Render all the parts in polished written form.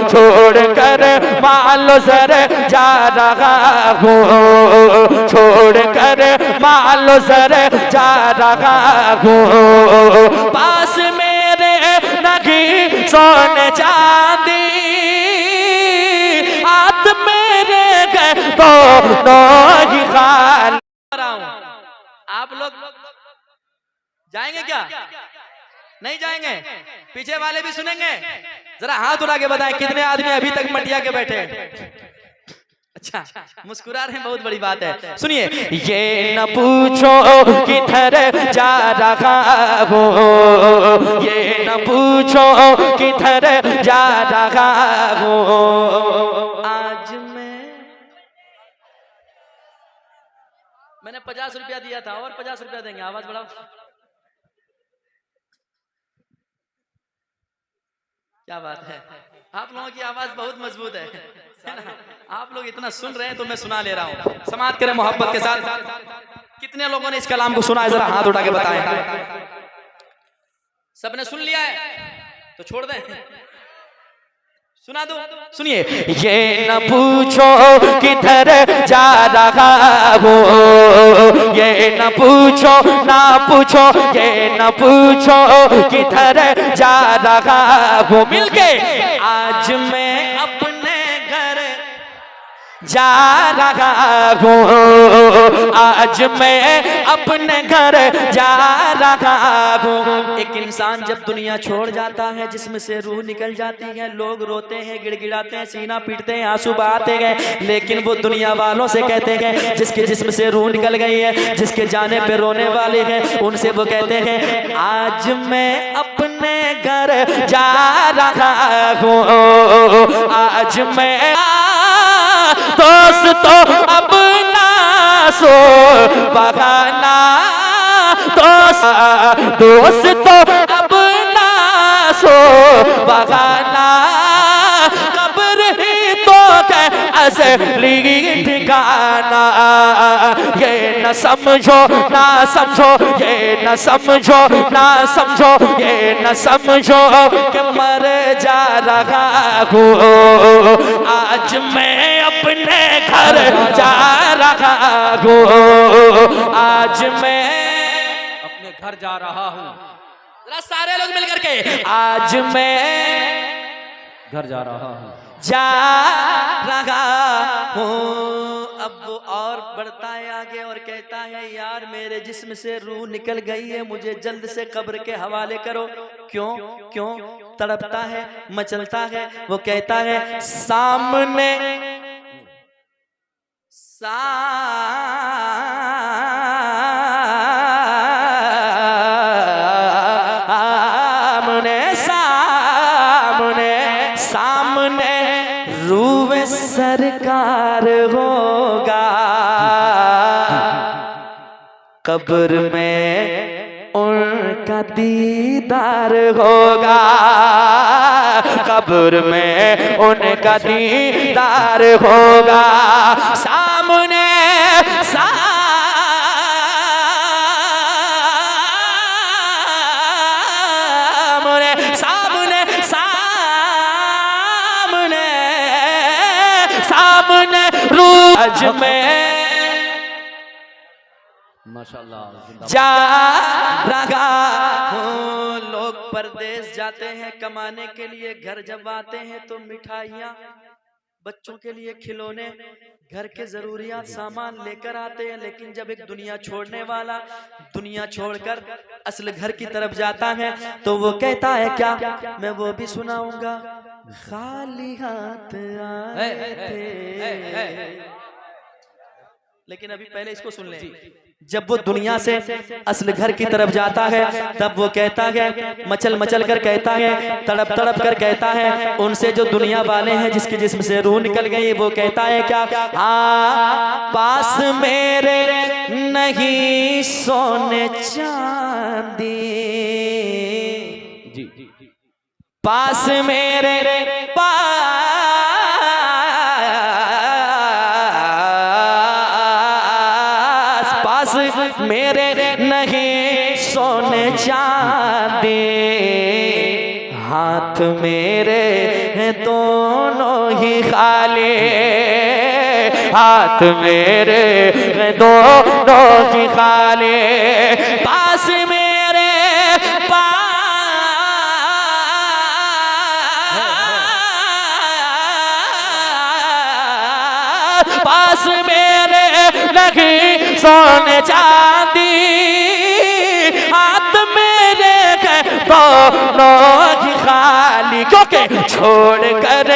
छोड़ कर मालो सर जा रहा हूँ, छोड़ कर मालो सर जा रहा हूँ। पास मेरे नहीं सोने चांदी, हाथ मेरे गए दोनों ही खाली। आप लोग जाएंगे क्या? नहीं जाएंगे? पीछे वाले भी सुनेंगे? जरा हाथ उठा के बताएं कितने आदमी अभी तक मटिया के बैठे? अच्छा, मुस्कुरा रहे हैं, बहुत बड़ी बात है। सुनिए, ये न पूछो किधर जा रहा हूँ, ये न पूछो किधर जा रहा हूँ। आज मैंने 50 रुपया दिया था और 50 रुपया देंगे। आवाज बढ़ाओ। क्या बात है, आप लोगों की आवाज बहुत मजबूत है ना? आप लोग इतना सुन रहे हैं तो मैं सुना ले रहा हूँ। समाअत करें मोहब्बत के साथ। कितने लोगों ने इस कलाम को सुना है? जरा हाथ उठा के बताएं। सबने सुन लिया है तो छोड़ दें, सुना दो। सुनिए, ये न पूछो किधर जा रहा हूँ, ये न पूछो ना पूछो, ये न पूछो किधर जा रहा हूँ। मिलके आज मैं अपने घर जा रहा हूँ, आज मैं अपने घर जा रहा हूँ। एक इंसान जब दुनिया छोड़ जाता है, जिसमें से रूह निकल जाती है, लोग रोते हैं, गिड़गिड़ाते हैं, सीना पीटते हैं, आंसू बहाते हैं, लेकिन वो दुनिया वालों से कहते हैं, जिसके जिस्म से रूह निकल गई है, जिसके जाने पे रोने वाले हैं, उनसे वो कहते हैं आज मैं अपने घर जा रहा हूँ, आज मैं दोस्तों अब ना सो बगाना, दोस्तों अब ना सो बगाना, कब्र ही तो है असली ठिकाना। ये न समझो ना समझो, ये न समझो ना समझो, ये न समझो कि मर जा रहा हूँ, आज मैं अपने घर जा रहा हूँ, आज मैं अपने घर जा रहा हूँ। जरा सारे लोग मिलकर के, आज मैं घर जा रहा हूँ, जा रहा हूँ। अब वो और बढ़ता है आगे और कहता है यार मेरे जिस्म से रूह निकल गई है, मुझे जल्द से कब्र के हवाले करो। क्यों क्यों तड़पता है, मचलता है? वो कहता है सामने सामने रूह सरकार होगा, कब्र में उनका दीदार होगा, कब्र में उनका दीदार होगा। सामने सामने रूज में माशाअल्लाह जा रहा हूँ। लोग परदेश जाते हैं कमाने के लिए, घर जब आते हैं तो मिठाइयाँ, बच्चों के लिए खिलौने, घर के जरूरियात सामान लेकर आते हैं, लेकिन जब एक दुनिया छोड़ने वाला दुनिया छोड़कर असल घर की तरफ जाता है तो वो कहता है क्या? मैं वो भी सुनाऊंगा। खाली हाथ आए थे, लेकिन अभी पहले इसको सुन लें। जब वो दुनिया से असल घर की तरफ जाता है तब वो कहता है, मचल मचल कर कहता है, तड़प तड़प कर कहता है उनसे जो दुनिया वाले हैं जिसके जिस्म से रूह निकल गई। वो कहता है क्या? हाँ, पास मेरे नहीं सोने चांदी, जी पास मेरे मेरे नहीं सोने चांदी, हाथ मेरे दोनों ही खाली, हाथ मेरे हैं दोनों ही खाली, पास मेरे पास मेरे नहीं सोने चांदी, हाथ मेरे है दोनों ही खाली, क्योंकि छोड़ कर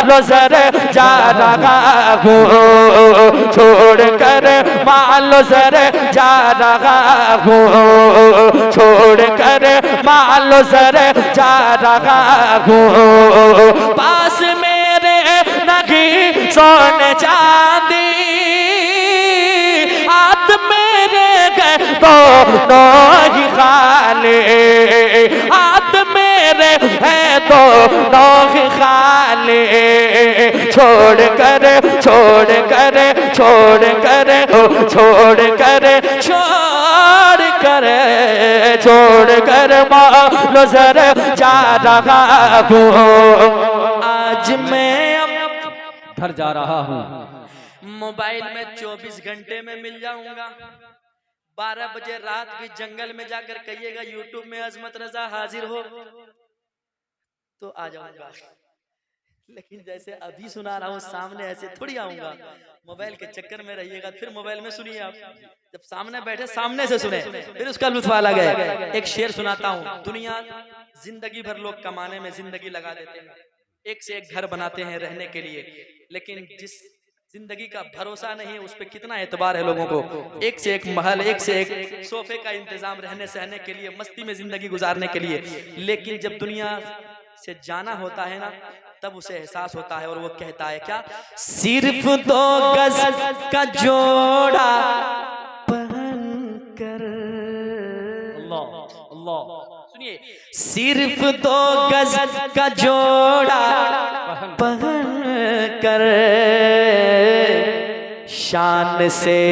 नजर जा रहा हूँ, छोड़ कर मालो सर जा रहा हूँ, छोड़ कर मालो सर जा रहा हूँ, पास मेरे नहीं सोने चांदी, हाथ मेरे गए दोनों ही खाली, हाथ मेरे हैं दोनों ही खाली, छोड़ कर मालो सर जा रहा हूँ, आज मैं घर जा रहा हूँ, मोबाइल में 24 घंटे में मिल जाऊंगा, 12 बजे रात भी जंगल में जाकर कहिएगा यूट्यूब में अजमत रजा हाजिर हो तो आ जाऊंगा, लेकिन जैसे अभी सुना रहा हूँ सामने ऐसे थोड़ी आऊंगा। मोबाइल के चक्कर में रहिएगा, फिर मोबाइल में सुनिए आप, जब सामने बैठे सामने से सुने फिर उसका लुत्फ अलग है। एक शेर सुनाता हूँ, दुनिया जिंदगी भर लोग कमाने में जिंदगी लगा देते हैं, एक से एक घर बनाते हैं रहने के लिए, लेकिन जिस जिंदगी का भरोसा नहीं है उस पर कितना एतबार है लोगों को, एक से एक महल, एक से एक सोफे का इंतजाम रहने सहने के लिए, मस्ती में जिंदगी गुजारने के लिए, लेकिन जब दुनिया से जाना होता है ना तब उसे एहसास होता है और वो कहता है क्या, सिर्फ 2 गज का जोड़ा पहन कर, अल्लाह सुनिए, सिर्फ 2 गज का जोड़ा पहन कर, शान से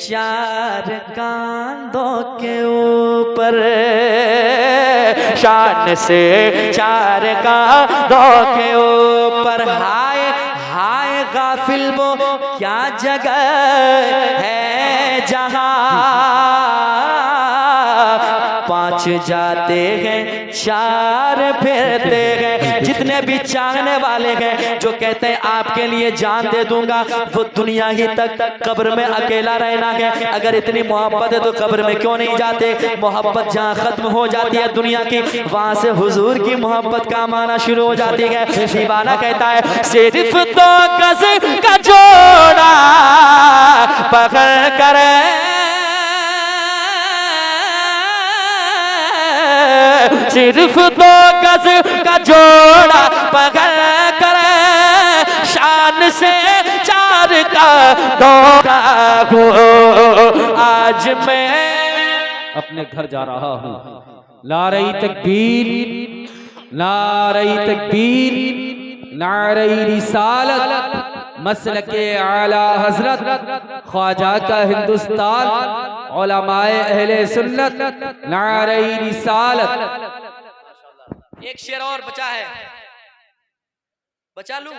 4 कांधों के ऊपर, शान से 4 कांधों के ऊपर, हाय हाय गाफिल वो क्या जगह है जहां 5 जाते हैं 4 फिरते हैं, जितने भी चाहने वाले हैं जो कहते हैं आपके लिए जान दे दूंगा, वो दुनिया ही तक कब्र में अकेला रहना है। अगर इतनी मोहब्बत है तो कब्र में क्यों नहीं जाते? मोहब्बत जहाँ खत्म हो जाती है दुनिया की, वहां से हुजूर की मोहब्बत का माना शुरू हो जाती है। दीवाना कहता है सिर्फ 2 गज का जोड़ा पकड़ कर, सिर्फ 2 गज का जोड़ा पकड़ कर, शान से 4 का दौड़ा हूँ, आज मैं अपने घर जा रहा हूँ। नारे तकबीर, नारे तकबीर, नारे रिसालत, मसलके आला हजरत ख्वाजा का हिंदुस्तान, उलमाए अहले सुन्नत, नारे रिसालत। एक शेर और बचा है, बचा लूं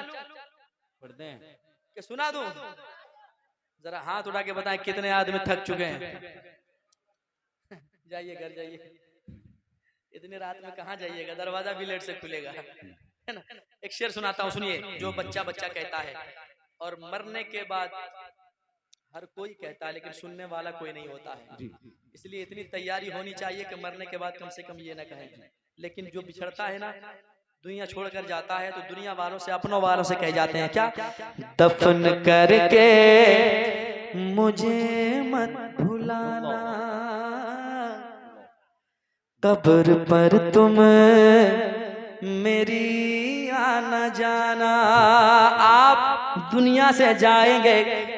कि सुना दूं? जरा हाथ उठा के बताएं कितने आदमी थक चुके हैं। जाइए घर जाइए, इतनी रात में कहाँ जाइएगा, दरवाजा भी लेट से खुलेगा, है ना। एक शेर सुनाता हूँ सुनिए, जो बच्चा बच्चा कहता है और मरने के बाद हर कोई कहता है लेकिन सुनने वाला कोई नहीं होता है, इसलिए इतनी तैयारी होनी चाहिए कि मरने के बाद कम से कम ये ना कहें। लेकिन जो बिछड़ता है ना, दुनिया छोड़कर जाता है, तो दुनिया वालों से, अपनों वालों से कह जाते हैं क्या, दफन करके मुझे मत भुलाना, कब्र पर तुम मेरी आना जाना। आप दुनिया से जाएंगे,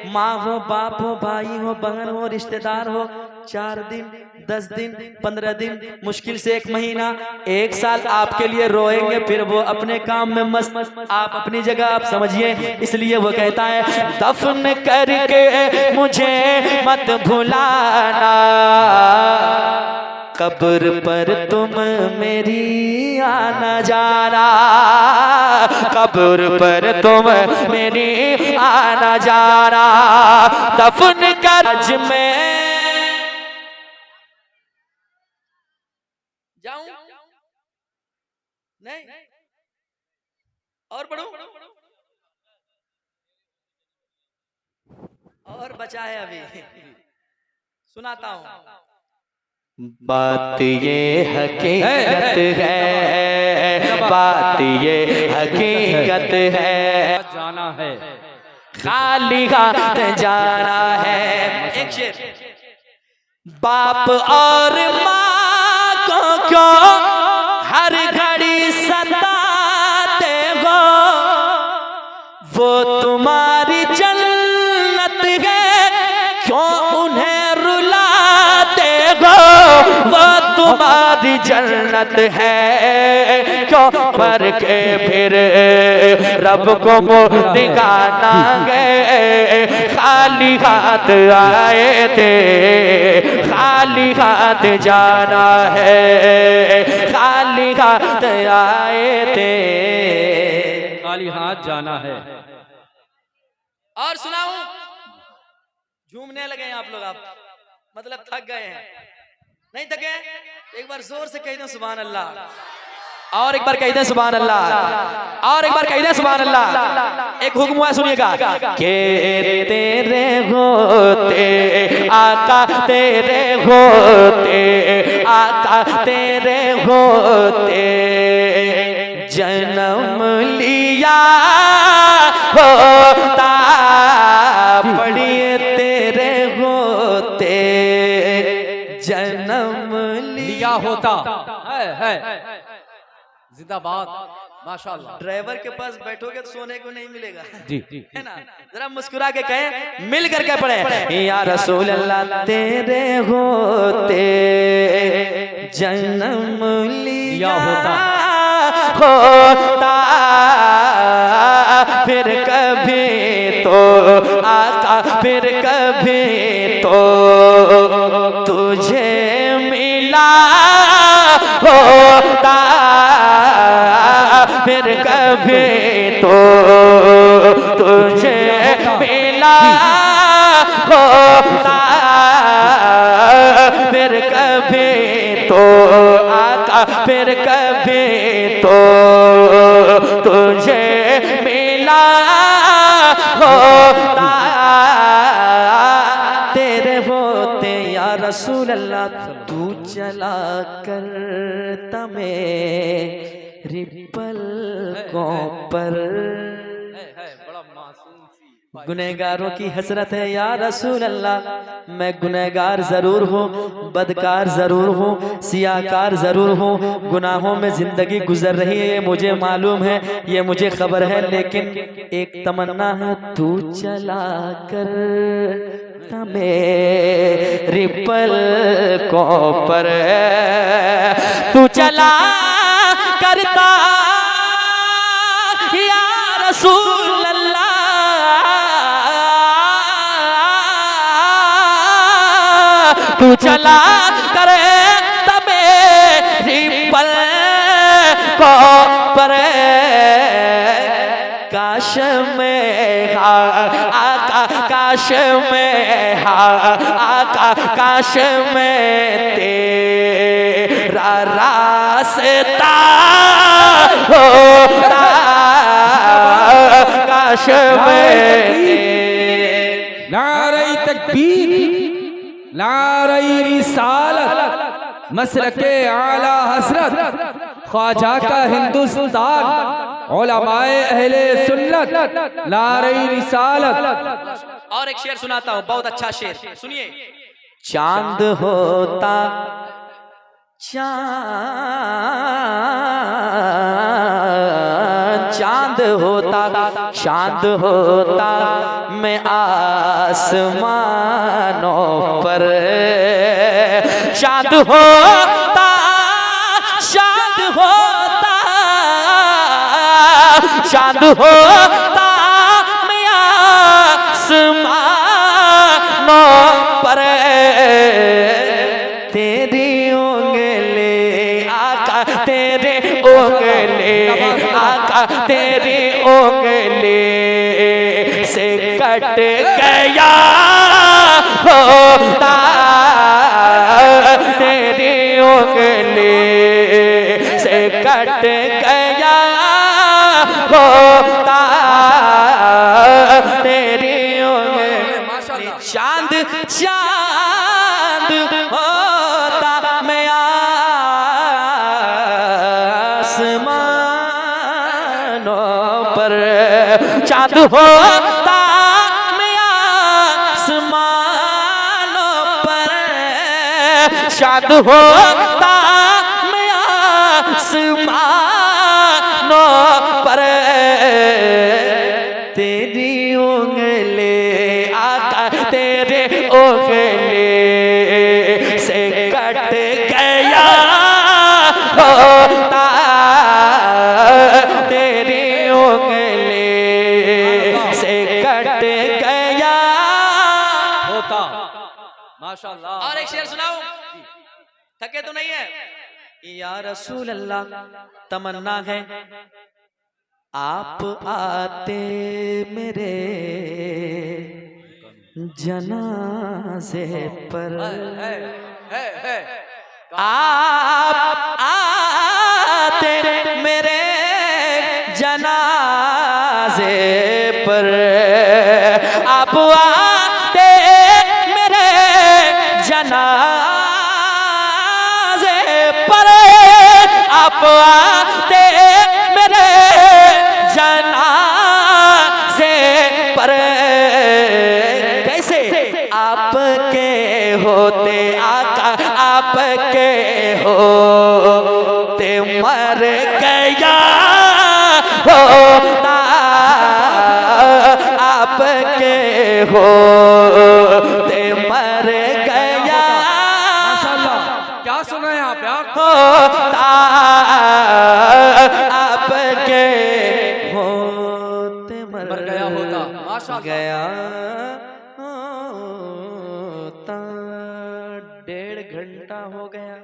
माँ हो, बाप हो, भाई हो, बहन हो, रिश्तेदार हो, 4 दिन, 10 दिन, 15 दिन, मुश्किल से 1 महीना, 1 साल आपके लिए रोएंगे, फिर वो अपने काम में मस्त, आप अपनी जगह, आप समझिए। इसलिए वो कहता है दफन करके मुझे मत भुलाना, कब्र पर तुम मेरी आना जाना, कब्र पर तुम मेरी आना जाना, दफन कर में जाऊं नहीं और पढ़ो और बचा है अभी, सुनाता हूं। बात ये हकीकत है, बात ये हकीकत है, जाना है खाली हाथ जाना है। एक शेर, बाप और माँ को क्यों हर घड़ी सताते हो, वो तुम्हारी जन्नत है क्यों उन्हें रुलाते हो, वो तुम्हारी जन्नत है क्यों मर के फिर रब को दिखाना गए, खाली हाथ आए थे खाली हाथ जाना है, खाली हाथ आए थे खाली हाथ जाना है। और सुनाऊं, झूमने लगे आप लोग, आप मतलब थक गए हैं, नहीं थके? एक बार जोर से कह दो सुभान अल्लाह, और एक बार कह दे सुभान अल्लाह, और एक बार कह दे सुभान अल्लाह। एक हुक्म है सुनिएगा, के तेरे होते आका, तेरे होते आका, तेरे होते जन्म लिया होता, पढ़िए तेरे होते जन्म लिया होता है जिंदाबाद माशाल्लाह। ड्राइवर के पास बैठोगे तो सोने को नहीं मिलेगा जी है ना, जरा मुस्कुरा के कहे, मिल करके पढ़े, या रसूल अल्लाह तेरे होते जन्म लिया होता फिर कभी तो आका, फिर कभी तो तुझे मिला होता, फिर कभी तो तुझे मिला होता, फिर कभी तो आका, फिर कभी तो तुझे मिला होता, तेरे होते या रसूल अल्लाह तू चला करता मेरी पलकों पर, गुनहगारों की हसरत है या रसूल अल्लाह, मैं गुनहगार जरूर हूँ, बदकार जरूर हूँ, सियाकार जरूर हूँ, गुनाहों में जिंदगी गुजर रही है ये मुझे मालूम है, ये मुझे खबर है, लेकिन एक तमन्ना है तू चला कर मेरी पलकों पर, तू चला करता या रसूल अल्लाह, तू चला करे तबे पलकों पर, काश में आका, काश में आका, काश में तेरा रास्ता होता, काश में नारे तकबीर, नारे रिसालत, मसलके आला हसरत, ख्वाजा का हिंदुस्तान, उलमाए अहले सुन्नत, नारे रिसालत। और एक शेर सुनाता हूँ, बहुत अच्छा शेर सुनिए। चांद होता चांद होता, चांद होता मैं आसमानों पर, चांद होता, चांद होता, चांद होता मैं आसमानों पर, तेरी आका तेरी उंगली से कट गया होता, तेरी उंगली से कट गया होता, तेरी उंगली चांद चांद होता मैं आसमानों पर, चांद होता मैं आसमानों पर, चांद होता मैं आसमानों पर, तेरी उंगली आका तेरे उंगली से कट गया होता, तेरी उंगली से कट गया होता। माशाल्लाह। और एक शेर सुनाऊं, थके तो नहीं है? या रसूल अल्लाह तमन्ना है आप आते मेरे जनाजे पर, आप आते मेरे जनाजे पर, आप आते मेरे जनाजे पर, आप आते मेरे जनाजे पर, कैसे आपके होते आका आपके होते मर गया होता, आपके होते मर गया माशाल्लाह। क्या सुना है आप यार? होता, आपके होते मर गया होता। माशाल्लाह। गया होता, 1.5 घंटा हो गया।